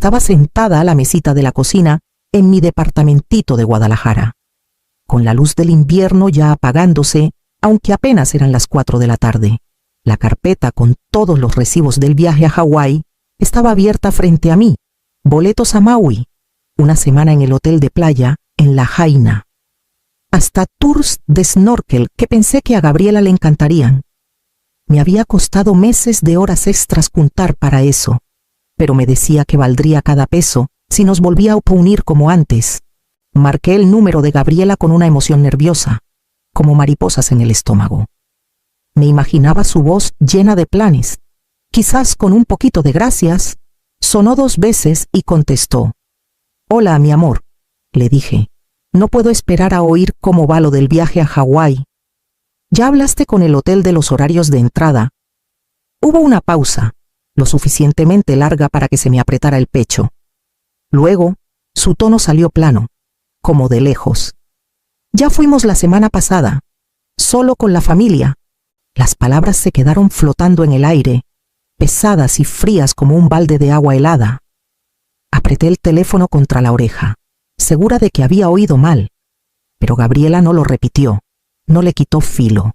estaba sentada a la mesita de la cocina en mi departamentito de Guadalajara, con la luz del invierno ya apagándose, aunque apenas eran las 4 de la tarde. La carpeta con todos los recibos del viaje a Hawái estaba abierta frente a mí. Boletos a Maui, una semana en el hotel de playa en La Jaina. Hasta tours de snorkel que pensé que a Gabriela le encantarían. Me había costado meses de horas extras juntar para eso, pero me decía que valdría cada peso si nos volvía a unir como antes. Marqué el número de Gabriela con una emoción nerviosa, como mariposas en el estómago. Me imaginaba su voz llena de planes, quizás con un poquito de gracias. Sonó 2 veces y contestó. «Hola, mi amor», le dije. «No puedo esperar a oír cómo va lo del viaje a Hawái. ¿Ya hablaste con el hotel de los horarios de entrada?» Hubo una pausa, lo suficientemente larga para que se me apretara el pecho. Luego, su tono salió plano, como de lejos. «Ya fuimos la semana pasada, solo con la familia». Las palabras se quedaron flotando en el aire, pesadas y frías como un balde de agua helada. Apreté el teléfono contra la oreja, segura de que había oído mal, pero Gabriela no lo repitió, no le quitó filo.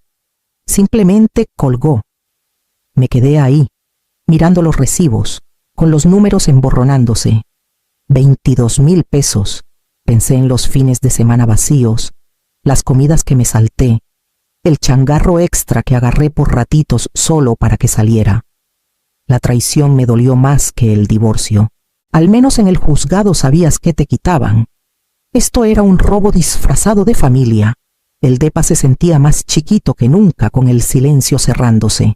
Simplemente colgó. Me quedé ahí, mirando los recibos, con los números emborronándose. 22,000 pesos. Pensé en los fines de semana vacíos, las comidas que me salté, el changarro extra que agarré por ratitos solo para que saliera. La traición me dolió más que el divorcio. Al menos en el juzgado sabías qué te quitaban. Esto era un robo disfrazado de familia. El depa se sentía más chiquito que nunca con el silencio cerrándose.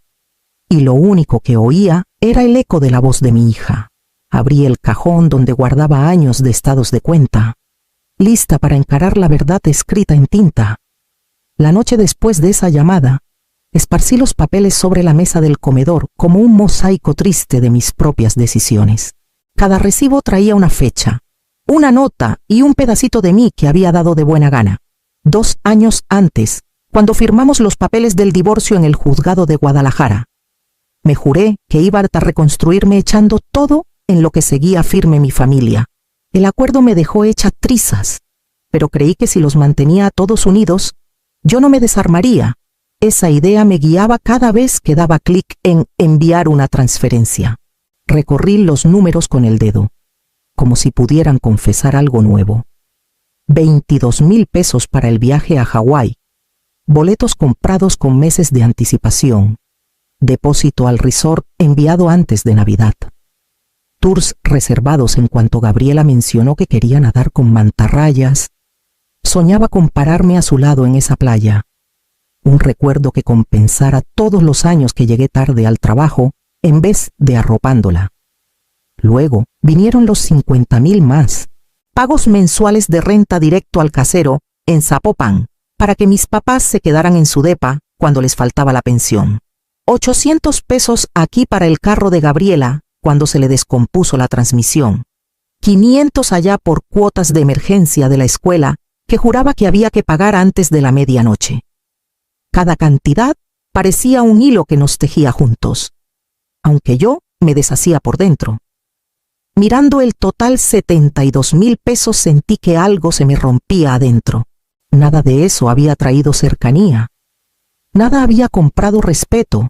Y lo único que oía era el eco de la voz de mi hija. Abrí el cajón donde guardaba años de estados de cuenta, lista para encarar la verdad escrita en tinta. La noche después de esa llamada, esparcí los papeles sobre la mesa del comedor como un mosaico triste de mis propias decisiones. Cada recibo traía una fecha, una nota y un pedacito de mí que había dado de buena gana. 2 años antes, cuando firmamos los papeles del divorcio en el juzgado de Guadalajara. Me juré que iba a reconstruirme echando todo en lo que seguía firme mi familia. El acuerdo me dejó hecha trizas, pero creí que si los mantenía a todos unidos, yo no me desarmaría. Esa idea me guiaba cada vez que daba clic en enviar una transferencia. Recorrí los números con el dedo, como si pudieran confesar algo nuevo. 22,000 pesos para el viaje a Hawái. Boletos comprados con meses de anticipación. Depósito al resort enviado antes de Navidad. Tours reservados en cuanto Gabriela mencionó que quería nadar con mantarrayas. Soñaba con pararme a su lado en esa playa. Un recuerdo que compensara todos los años que llegué tarde al trabajo en vez de arropándola. Luego vinieron los 50,000 más. Pagos mensuales de renta directo al casero en Zapopan, para que mis papás se quedaran en su depa cuando les faltaba la pensión. 800 pesos aquí para el carro de Gabriela cuando se le descompuso la transmisión. 500 allá por cuotas de emergencia de la escuela que juraba que había que pagar antes de la medianoche. Cada cantidad parecía un hilo que nos tejía juntos, aunque yo me deshacía por dentro. Mirando el total 72,000 pesos sentí que algo se me rompía adentro. Nada de eso había traído cercanía. Nada había comprado respeto.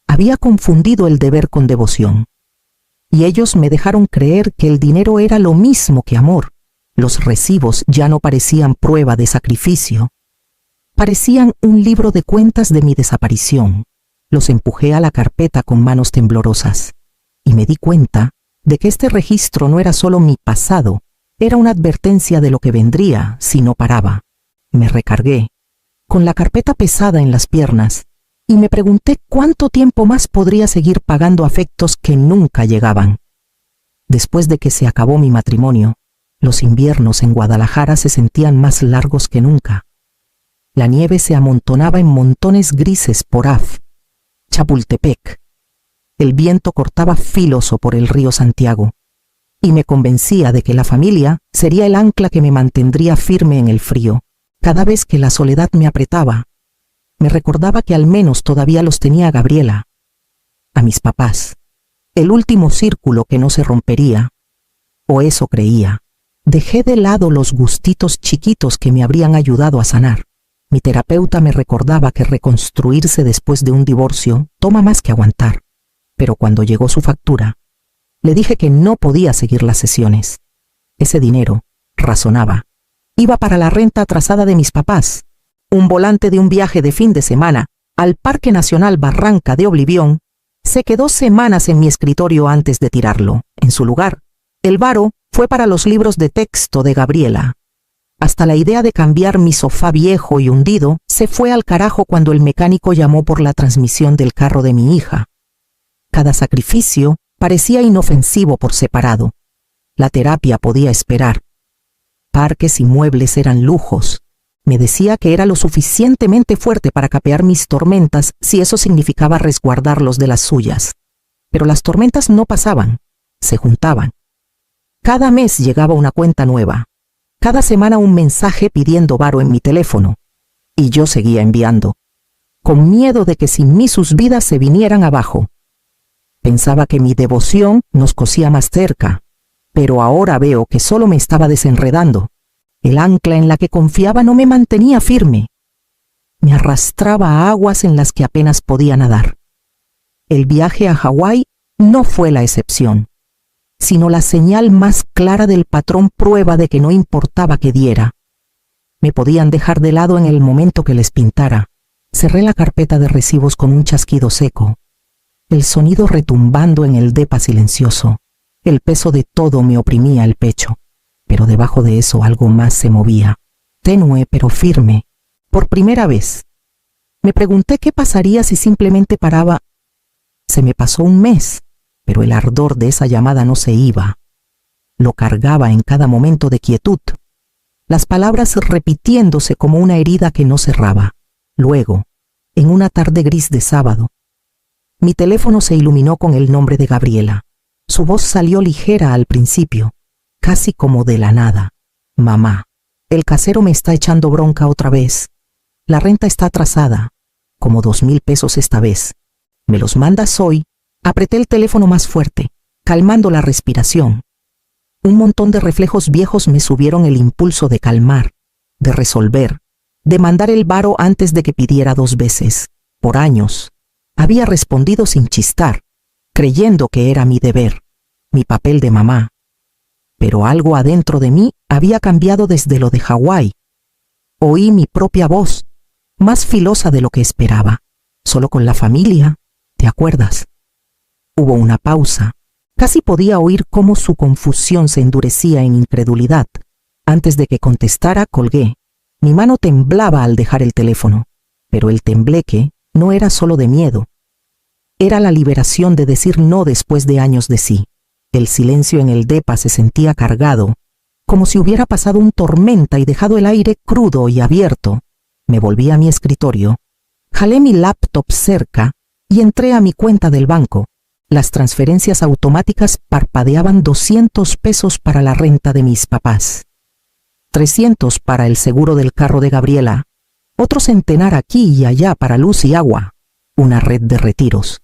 Había confundido el deber con devoción. Y ellos me dejaron creer que el dinero era lo mismo que amor. Los recibos ya no parecían prueba de sacrificio. Parecían un libro de cuentas de mi desaparición. Los empujé a la carpeta con manos temblorosas. Y me di cuenta de que este registro no era solo mi pasado, era una advertencia de lo que vendría si no paraba. Me recargué, con la carpeta pesada en las piernas, y me pregunté cuánto tiempo más podría seguir pagando afectos que nunca llegaban. Después de que se acabó mi matrimonio, los inviernos en Guadalajara se sentían más largos que nunca. La nieve se amontonaba en montones grises por Af, Chapultepec. El viento cortaba filoso por el río Santiago, y me convencía de que la familia sería el ancla que me mantendría firme en el frío. Cada vez que la soledad me apretaba, me recordaba que al menos todavía los tenía a Gabriela, a mis papás, el último círculo que no se rompería, o eso creía. Dejé de lado los gustitos chiquitos que me habrían ayudado a sanar. Mi terapeuta me recordaba que reconstruirse después de un divorcio toma más que aguantar. Pero cuando llegó su factura, le dije que no podía seguir las sesiones. Ese dinero, razonaba, iba para la renta atrasada de mis papás, un volante de un viaje de fin de semana al Parque Nacional Barranca de Oblivión. Se quedó semanas en mi escritorio antes de tirarlo. En su lugar, el varo fue para los libros de texto de Gabriela. Hasta la idea de cambiar mi sofá viejo y hundido se fue al carajo cuando el mecánico llamó por la transmisión del carro de mi hija. Cada sacrificio parecía inofensivo por separado. La terapia podía esperar. Parques y muebles eran lujos. Me decía que era lo suficientemente fuerte para capear mis tormentas si eso significaba resguardarlos de las suyas. Pero las tormentas no pasaban, se juntaban. Cada mes llegaba una cuenta nueva. Cada semana un mensaje pidiendo varo en mi teléfono. Y yo seguía enviando, con miedo de que sin mí sus vidas se vinieran abajo. Pensaba que mi devoción nos cosía más cerca, pero ahora veo que solo me estaba desenredando. El ancla en la que confiaba no me mantenía firme. Me arrastraba a aguas en las que apenas podía nadar. El viaje a Hawái no fue la excepción, sino la señal más clara del patrón prueba de que no importaba que diera. Me podían dejar de lado en el momento que les pintara. Cerré la carpeta de recibos con un chasquido seco, el sonido retumbando en el depa silencioso. El peso de todo me oprimía el pecho, pero debajo de eso algo más se movía, tenue pero firme. Por primera vez, me pregunté qué pasaría si simplemente paraba. Se me pasó un mes, pero el ardor de esa llamada no se iba. Lo cargaba en cada momento de quietud, las palabras repitiéndose como una herida que no cerraba. Luego, en una tarde gris de sábado, mi teléfono se iluminó con el nombre de Gabriela. Su voz salió ligera al principio, casi como de la nada. Mamá, el casero me está echando bronca otra vez. La renta está atrasada, como 2,000 pesos esta vez. ¿Me los mandas hoy? Apreté el teléfono más fuerte, calmando la respiración. Un montón de reflejos viejos me subieron el impulso de calmar, de resolver, de mandar el varo antes de que pidiera 2 veces. Por años, había respondido sin chistar, creyendo que era mi deber, mi papel de mamá. Pero algo adentro de mí había cambiado desde lo de Hawái. Oí mi propia voz, más filosa de lo que esperaba. Solo con la familia, ¿te acuerdas? Hubo una pausa. Casi podía oír cómo su confusión se endurecía en incredulidad. Antes de que contestara, colgué. Mi mano temblaba al dejar el teléfono, pero el tembleque no era solo de miedo. Era la liberación de decir no después de años de sí. El silencio en el depa se sentía cargado, como si hubiera pasado un tormenta y dejado el aire crudo y abierto. Me volví a mi escritorio, jalé mi laptop cerca y entré a mi cuenta del banco. Las transferencias automáticas parpadeaban 200 pesos para la renta de mis papás, 300 para el seguro del carro de Gabriela, otro centenar aquí y allá para luz y agua, una red de retiros,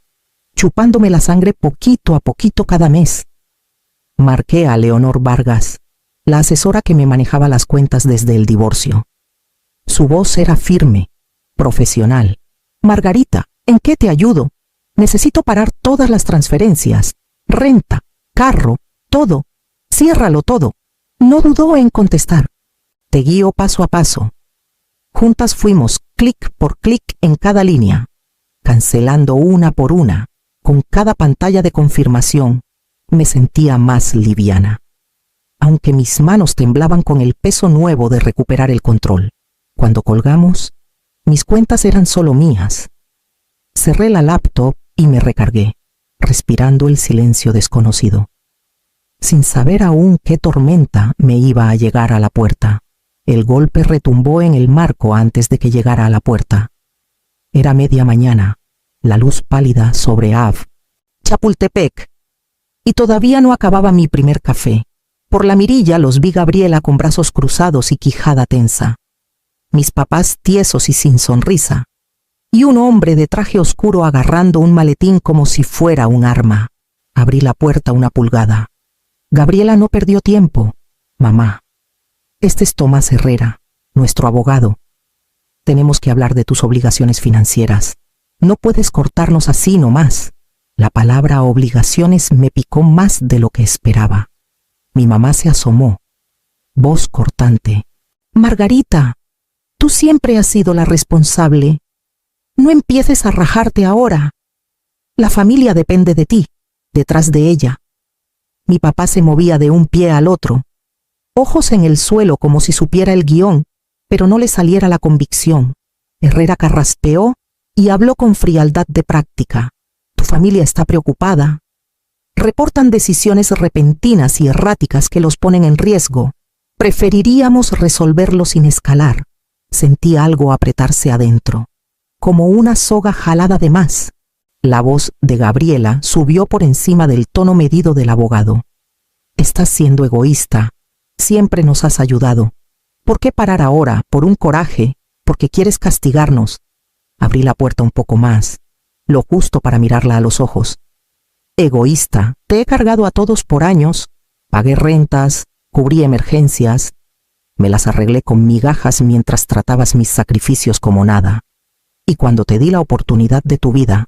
chupándome la sangre poquito a poquito cada mes. Marqué a Leonor Vargas, la asesora que me manejaba las cuentas desde el divorcio. Su voz era firme, profesional. Margarita, ¿en qué te ayudo? Necesito parar todas las transferencias, renta, carro, todo. Ciérralo todo. No dudó en contestar. Te guío paso a paso. Juntas fuimos clic por clic en cada línea, cancelando una por una. Con cada pantalla de confirmación, me sentía más liviana, aunque mis manos temblaban con el peso nuevo de recuperar el control. Cuando colgamos, mis cuentas eran solo mías. Cerré la laptop y me recargué, respirando el silencio desconocido, sin saber aún qué tormenta me iba a llegar a la puerta. El golpe retumbó en el marco antes de que llegara a la puerta. Era media mañana, la luz pálida sobre Ave. Chapultepec. Y todavía no acababa mi primer café. Por la mirilla los vi Gabriela con brazos cruzados y quijada tensa, mis papás tiesos y sin sonrisa, y un hombre de traje oscuro agarrando un maletín como si fuera un arma. Abrí la puerta una pulgada. Gabriela no perdió tiempo. Mamá, este es Tomás Herrera, nuestro abogado. Tenemos que hablar de tus obligaciones financieras. No puedes cortarnos así nomás. La palabra obligaciones me picó más de lo que esperaba. Mi mamá se asomó. Voz cortante. Margarita, tú siempre has sido la responsable. No empieces a rajarte ahora. La familia depende de ti, detrás de ella. Mi papá se movía de un pie al otro, ojos en el suelo como si supiera el guión, pero no le saliera la convicción. Herrera carraspeó y habló con frialdad de práctica. Tu familia está preocupada. Reportan decisiones repentinas y erráticas que los ponen en riesgo. Preferiríamos resolverlo sin escalar. Sentí algo apretarse adentro, como una soga jalada de más. La voz de Gabriela subió por encima del tono medido del abogado. Estás siendo egoísta. Siempre nos has ayudado. ¿Por qué parar ahora por un coraje? Porque quieres castigarnos. Abrí la puerta un poco más, lo justo para mirarla a los ojos. Egoísta, te he cargado a todos por años. Pagué rentas, cubrí emergencias. Me las arreglé con migajas mientras tratabas mis sacrificios como nada. Y cuando te di la oportunidad de tu vida,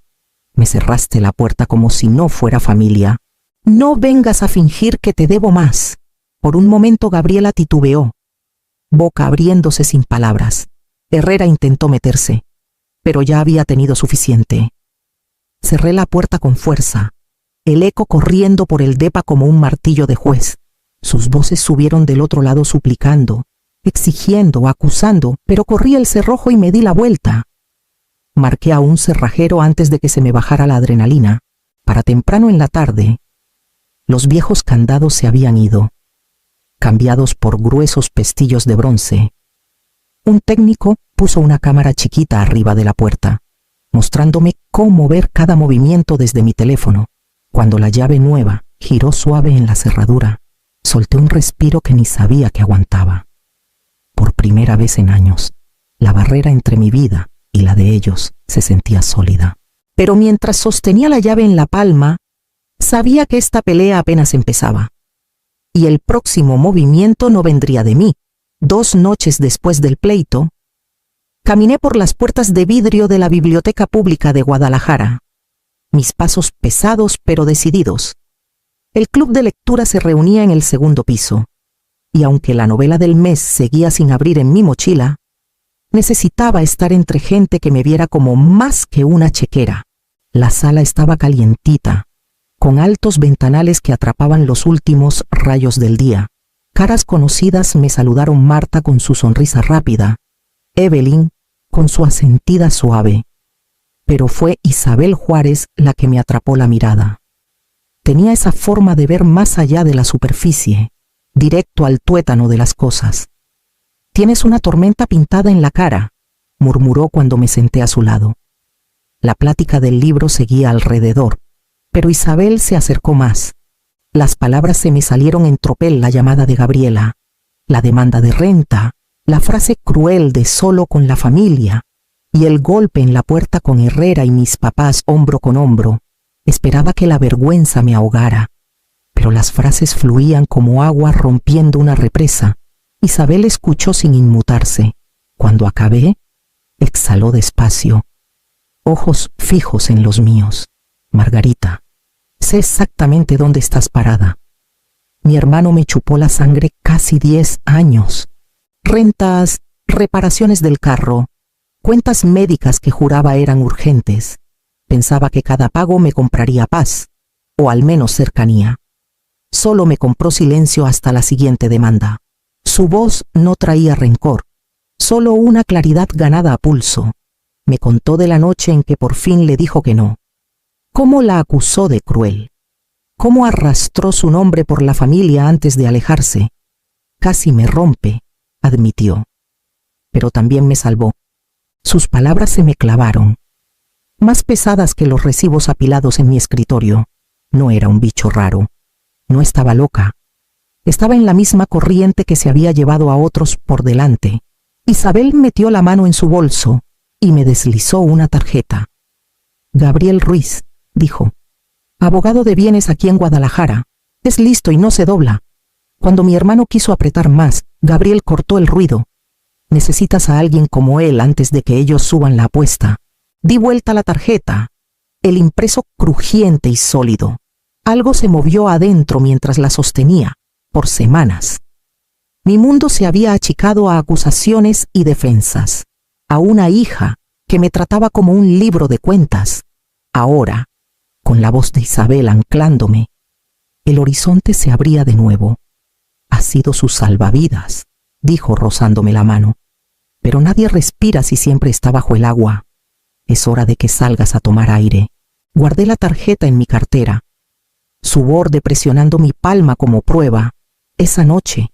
me cerraste la puerta como si no fuera familia. No vengas a fingir que te debo más. Por un momento Gabriela titubeó, boca abriéndose sin palabras. Herrera intentó meterse, pero ya había tenido suficiente. Cerré la puerta con fuerza, el eco corriendo por el depa como un martillo de juez. Sus voces subieron del otro lado suplicando, exigiendo, acusando, pero corrí el cerrojo y me di la vuelta. Marqué a un cerrajero antes de que se me bajara la adrenalina. Para temprano en la tarde, los viejos candados se habían ido, cambiados por gruesos pestillos de bronce. Un técnico puso una cámara chiquita arriba de la puerta, mostrándome cómo ver cada movimiento desde mi teléfono. Cuando la llave nueva giró suave en la cerradura, solté un respiro que ni sabía que aguantaba. Por primera vez en años, la barrera entre mi vida y la de ellos se sentía sólida. Pero mientras sostenía la llave en la palma, sabía que esta pelea apenas empezaba. Y el próximo movimiento no vendría de mí. 2 noches después del pleito, caminé por las puertas de vidrio de la Biblioteca Pública de Guadalajara, mis pasos pesados pero decididos. El club de lectura se reunía en el 2º piso, y aunque la novela del mes seguía sin abrir en mi mochila, necesitaba estar entre gente que me viera como más que una chequera. La sala estaba calientita, con altos ventanales que atrapaban los últimos rayos del día. Caras conocidas me saludaron: Marta con su sonrisa rápida, Evelyn con su asentida suave. Pero fue Isabel Juárez la que me atrapó la mirada. Tenía esa forma de ver más allá de la superficie, directo al tuétano de las cosas. «Tienes una tormenta pintada en la cara», murmuró cuando me senté a su lado. La plática del libro seguía alrededor, pero Isabel se acercó más. Las palabras se me salieron en tropel: la llamada de Gabriela, la demanda de renta, la frase cruel de solo con la familia, y el golpe en la puerta con Herrera y mis papás hombro con hombro. Esperaba que la vergüenza me ahogara, pero las frases fluían como agua rompiendo una represa. Isabel escuchó sin inmutarse. Cuando acabé, exhaló despacio, ojos fijos en los míos. «Margarita, sé exactamente dónde estás parada. Mi hermano me chupó la sangre casi 10 años. Rentas, reparaciones del carro, cuentas médicas que juraba eran urgentes. Pensaba que cada pago me compraría paz, o al menos cercanía. Solo me compró silencio hasta la siguiente demanda. Su voz no traía rencor, solo una claridad ganada a pulso. Me contó de la noche en que por fin le dijo que no. Cómo la acusó de cruel. Cómo arrastró su nombre por la familia antes de alejarse. Casi me rompe, admitió. Pero también me salvó. Sus palabras se me clavaron, más pesadas que los recibos apilados en mi escritorio. No era un bicho raro. No estaba loca. Estaba en la misma corriente que se había llevado a otros por delante. Isabel metió la mano en su bolso y me deslizó una tarjeta. «Gabriel Ruiz», dijo, «abogado de bienes aquí en Guadalajara. Es listo y no se dobla. Cuando mi hermano quiso apretar más, Gabriel cortó el ruido. Necesitas a alguien como él antes de que ellos suban la apuesta. Di vuelta la tarjeta. El impreso crujiente y sólido. Algo se movió adentro mientras la sostenía, por semanas. Mi mundo se había achicado a acusaciones y defensas, a una hija que me trataba como un libro de cuentas. Ahora, con la voz de Isabel anclándome, el horizonte se abría de nuevo. Ha sido su salvavidas, dijo rozándome la mano. Pero nadie respira si siempre está bajo el agua. Es hora de que salgas a tomar aire. Guardé la tarjeta en mi cartera. Su borde presionando mi palma como prueba. Esa noche,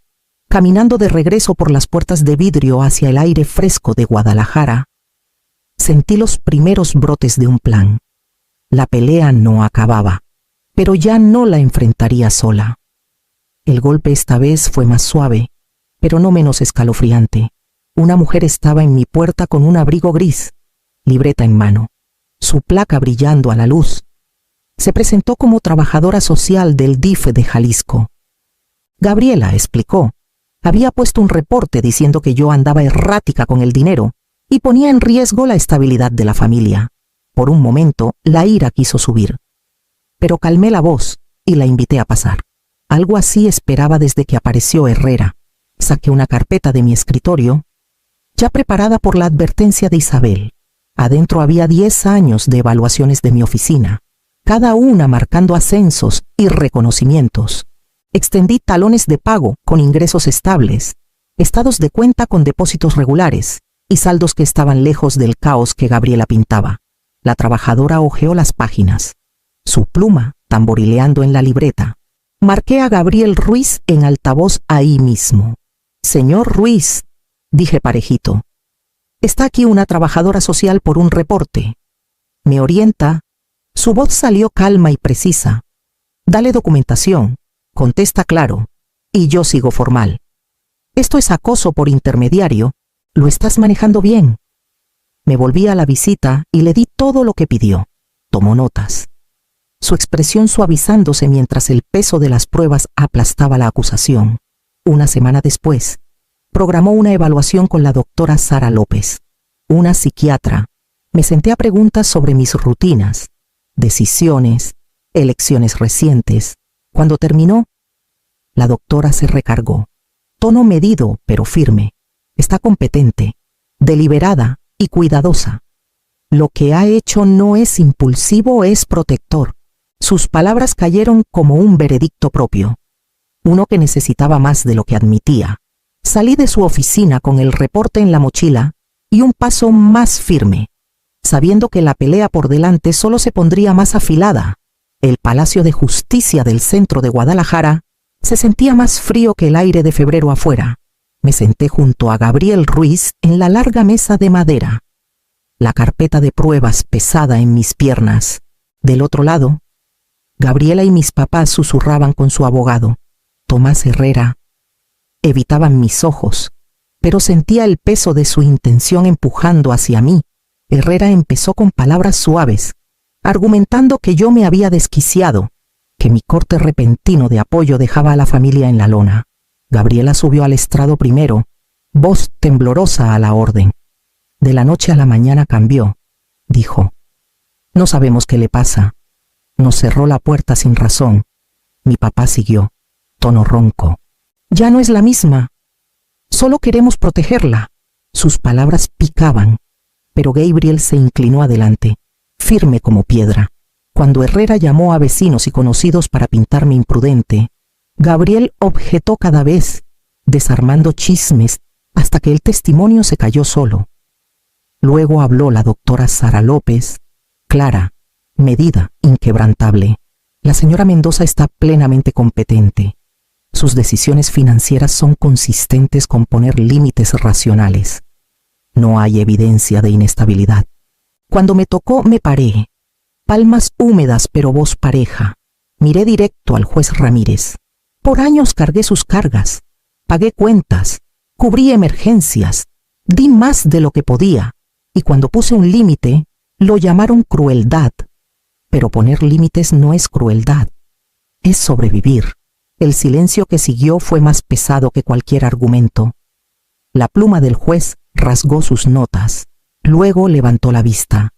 caminando de regreso por las puertas de vidrio hacia el aire fresco de Guadalajara, sentí los primeros brotes de un plan. La pelea no acababa, pero ya no la enfrentaría sola. El golpe esta vez fue más suave, pero no menos escalofriante. Una mujer estaba en mi puerta con un abrigo gris, libreta en mano, su placa brillando a la luz. Se presentó como trabajadora social del DIF de Jalisco. Gabriela explicó. Había puesto un reporte diciendo que yo andaba errática con el dinero y ponía en riesgo la estabilidad de la familia. Por un momento, la ira quiso subir. Pero calmé la voz y la invité a pasar. Algo así esperaba desde que apareció Herrera. Saqué una carpeta de mi escritorio, ya preparada por la advertencia de Isabel. Adentro había 10 años de evaluaciones de mi oficina, cada una marcando ascensos y reconocimientos. Extendí talones de pago con ingresos estables, estados de cuenta con depósitos regulares y saldos que estaban lejos del caos que Gabriela pintaba. La trabajadora hojeó las páginas, su pluma tamborileando en la libreta. Marqué a Gabriel Ruiz en altavoz ahí mismo. Señor Ruiz, dije parejito, está aquí una trabajadora social por un reporte. Me orienta. Su voz salió calma y precisa. Dale documentación, contesta claro, y yo sigo formal. Esto es acoso por intermediario, lo estás manejando bien. Me volví a la visita y le di todo lo que pidió. Tomó notas. Su expresión suavizándose mientras el peso de las pruebas aplastaba la acusación. Una semana después, programó una evaluación con la doctora Sara López, una psiquiatra. Me senté a preguntas sobre mis rutinas, decisiones, elecciones recientes. Cuando terminó, la doctora se recargó. Tono medido, pero firme. Está competente, deliberada y cuidadosa. Lo que ha hecho no es impulsivo, es protector. Sus palabras cayeron como un veredicto propio, uno que necesitaba más de lo que admitía. Salí de su oficina con el reporte en la mochila y un paso más firme, sabiendo que la pelea por delante solo se pondría más afilada. El Palacio de Justicia del centro de Guadalajara se sentía más frío que el aire de febrero afuera. Me senté junto a Gabriel Ruiz en la larga mesa de madera, la carpeta de pruebas pesada en mis piernas. Del otro lado, Gabriela y mis papás susurraban con su abogado, Tomás Herrera. Evitaban mis ojos, pero sentía el peso de su intención empujando hacia mí. Herrera empezó con palabras suaves, argumentando que yo me había desquiciado, que mi corte repentino de apoyo dejaba a la familia en la lona. Gabriela subió al estrado primero, voz temblorosa a la orden. De la noche a la mañana cambió, dijo. No sabemos qué le pasa. Nos cerró la puerta sin razón. Mi papá siguió, tono ronco. Ya no es la misma. Solo queremos protegerla. Sus palabras picaban, pero Gabriel se inclinó adelante, firme como piedra. Cuando Herrera llamó a vecinos y conocidos para pintarme imprudente, Gabriel objetó cada vez, desarmando chismes hasta que el testimonio se cayó solo. Luego habló la doctora Sara López, clara, medida, inquebrantable. La señora Mendoza está plenamente competente. Sus decisiones financieras son consistentes con poner límites racionales. No hay evidencia de inestabilidad. Cuando me tocó, me paré. Palmas húmedas pero voz pareja. Miré directo al juez Ramírez. Por años cargué sus cargas. Pagué cuentas. Cubrí emergencias. Di más de lo que podía. Y cuando puse un límite, lo llamaron crueldad. Pero poner límites no es crueldad. Es sobrevivir. El silencio que siguió fue más pesado que cualquier argumento. La pluma del juez rasgó sus notas. Luego levantó la vista.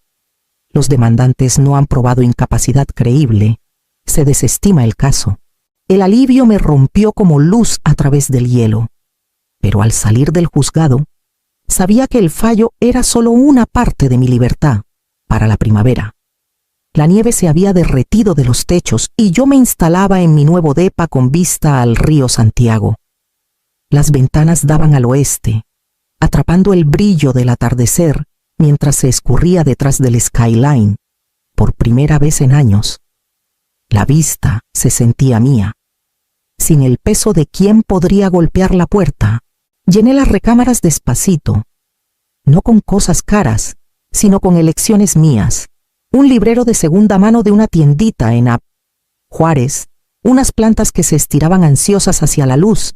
Los demandantes no han probado incapacidad creíble. Se desestima el caso. El alivio me rompió como luz a través del hielo. Pero al salir del juzgado, sabía que el fallo era solo una parte de mi libertad para la primavera. La nieve se había derretido de los techos y yo me instalaba en mi nuevo depa con vista al río Santiago. Las ventanas daban al oeste, atrapando el brillo del atardecer mientras se escurría detrás del skyline. Por primera vez en años, la vista se sentía mía. Sin el peso de quién podría golpear la puerta, llené las recámaras despacito, no con cosas caras, sino con elecciones mías. Un librero de segunda mano de una tiendita en Juárez, unas plantas que se estiraban ansiosas hacia la luz,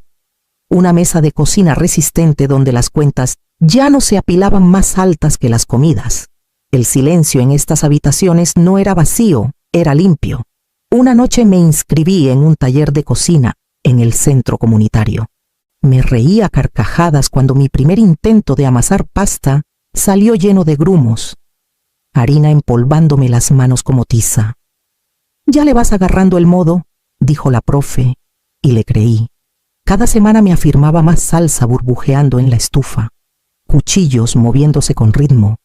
una mesa de cocina resistente donde las cuentas ya no se apilaban más altas que las comidas. El silencio en estas habitaciones no era vacío, era limpio. Una noche me inscribí en un taller de cocina en el centro comunitario. Me reí a carcajadas cuando mi primer intento de amasar pasta salió lleno de grumos, harina empolvándome las manos como tiza. «Ya le vas agarrando el modo», dijo la profe, y le creí. Cada semana me afirmaba más salsa burbujeando en la estufa, cuchillos moviéndose con ritmo.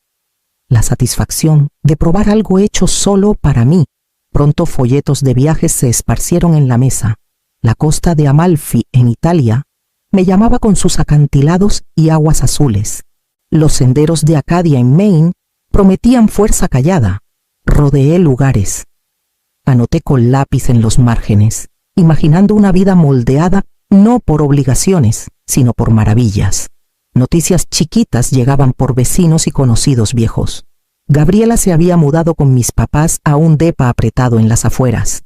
La satisfacción de probar algo hecho solo para mí. Pronto folletos de viajes se esparcieron en la mesa. La costa de Amalfi, en Italia, me llamaba con sus acantilados y aguas azules. Los senderos de Acadia, en Maine, prometían fuerza callada. Rodeé lugares. Anoté con lápiz en los márgenes, imaginando una vida moldeada no por obligaciones, sino por maravillas. Noticias chiquitas llegaban por vecinos y conocidos viejos. Gabriela se había mudado con mis papás a un depa apretado en las afueras.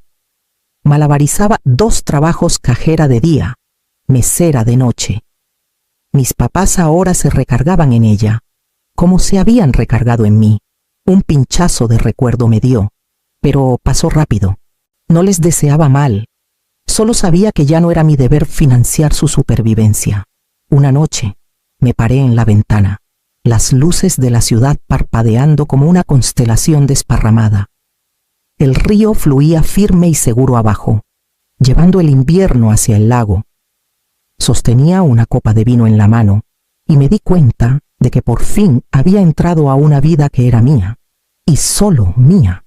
Malabarizaba 2 trabajos: cajera de día, mesera de noche. Mis papás ahora se recargaban en ella, como se habían recargado en mí. Un pinchazo de recuerdo me dio, pero pasó rápido. No les deseaba mal. Solo sabía que ya no era mi deber financiar su supervivencia. Una noche, me paré en la ventana, las luces de la ciudad parpadeando como una constelación desparramada. El río fluía firme y seguro abajo, llevando el invierno hacia el lago. Sostenía una copa de vino en la mano y me di cuenta de que por fin había entrado a una vida que era mía, y solo mía.